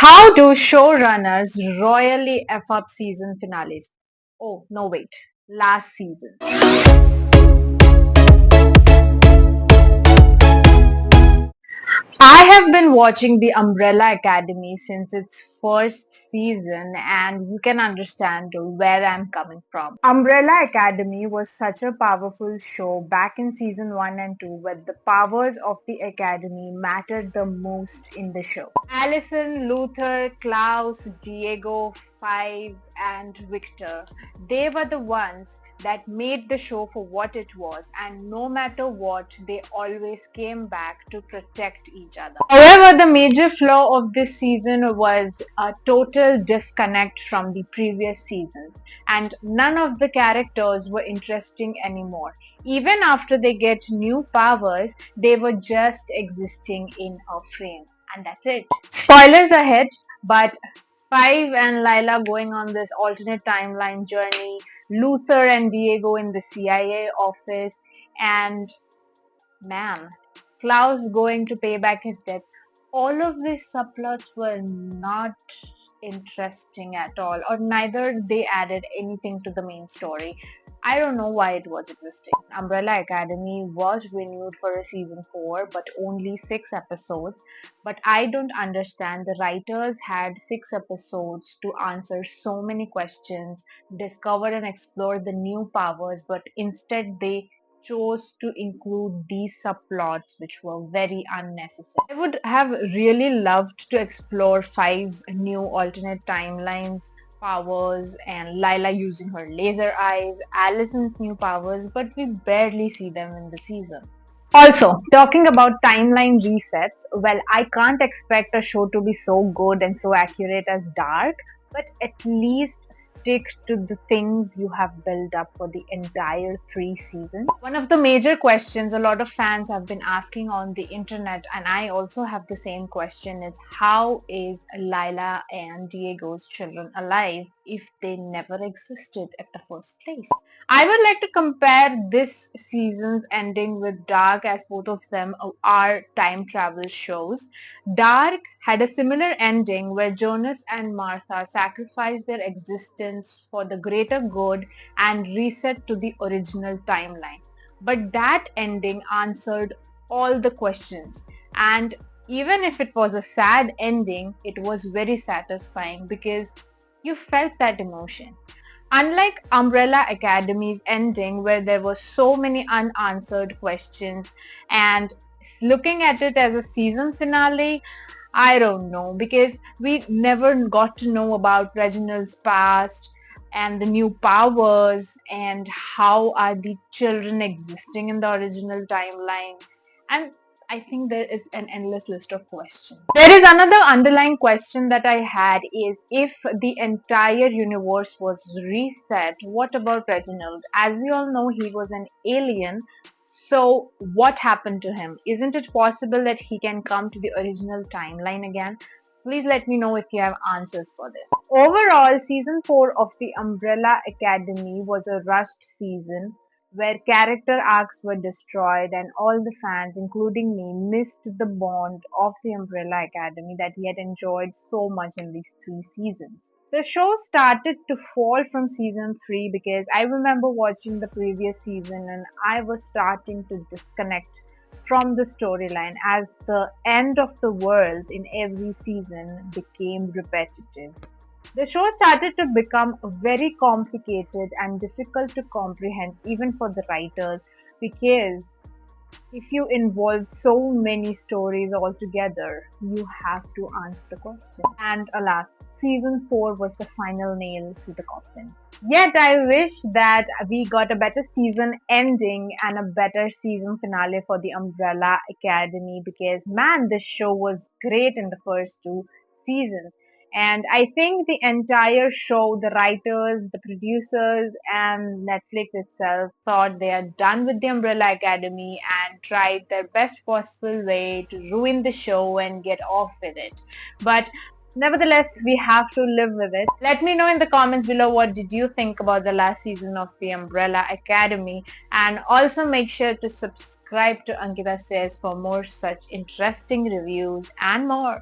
How do showrunners royally F up season finales? Oh, no, wait. Last season. I have been watching The Umbrella Academy since its first season, and you can understand where I'm coming from. Umbrella Academy was such a powerful show back in season 1 and 2, where the powers of the Academy mattered the most in the show. Allison, Luther, Klaus, Diego, Five, and Victor, they were the ones that made the show for what it was, and no matter what, they always came back to protect each other. However, the major flaw of this season was a total disconnect from the previous seasons, and none of the characters were interesting anymore. Even after they get new powers, they were just existing in a frame, and that's it. Spoilers ahead, but Five and Lila going on this alternate timeline journey, Luther and Diego in the CIA office, and man, Klaus going to pay back his debts. All of these subplots were not interesting at all, or neither they added anything to the main story. I don't know why it was existing. Umbrella Academy was renewed for a season 4, but only 6 episodes. But I don't understand. The writers had 6 episodes to answer so many questions, discover and explore the new powers, but instead they chose to include these subplots which were very unnecessary. I would have really loved to explore Five's new alternate timelines, powers, and Lila using her laser eyes, Allison's new powers, but we barely see them in the season. Also, talking about timeline resets, well, I can't expect a show to be so good and so accurate as Dark, but at least stick to the things you have built up for the entire 3 seasons. One of the major questions a lot of fans have been asking on the internet, and I also have the same question, is how is Lila and Diego's children alive if they never existed at the first place? I would like to compare this season's ending with Dark, as both of them are time travel shows. Dark had a similar ending where Jonas and Martha sacrificed their existence for the greater good and reset to the original timeline. But that ending answered all the questions, and even if it was a sad ending, it was very satisfying because you felt that emotion. Unlike Umbrella Academy's ending, where there were so many unanswered questions, and looking at it as a season finale, I don't know, because we never got to know about Reginald's past and the new powers and how are the children existing in the original timeline. And I think there is an endless list of questions. There is another underlying question that I had, is if the entire universe was reset, what about Reginald? As we all know, he was an alien. So what happened to him? Isn't it possible that he can come to the original timeline again? Please let me know if you have answers for this. Overall, season 4 of the Umbrella Academy was a rushed season where character arcs were destroyed, and all the fans, including me, missed the bond of the Umbrella Academy that we had enjoyed so much in these 3 seasons. The show started to fall from season 3 because I remember watching the previous season and I was starting to disconnect from the storyline as the end of the world in every season became repetitive. The show started to become very complicated and difficult to comprehend even for the writers, because if you involve so many stories all together, you have to answer the question. And alas, season 4 was the final nail to the coffin. Yet I wish that we got a better season ending and a better season finale for the Umbrella Academy, because man, this show was great in the first 2 seasons. And I think the entire show, the writers, the producers, and Netflix itself thought they are done with the Umbrella Academy and tried their best possible way to ruin the show and get off with it. But nevertheless, we have to live with it. Let me know in the comments below what did you think about the last season of the Umbrella Academy, and also make sure to subscribe to Ankita Says for more such interesting reviews and more.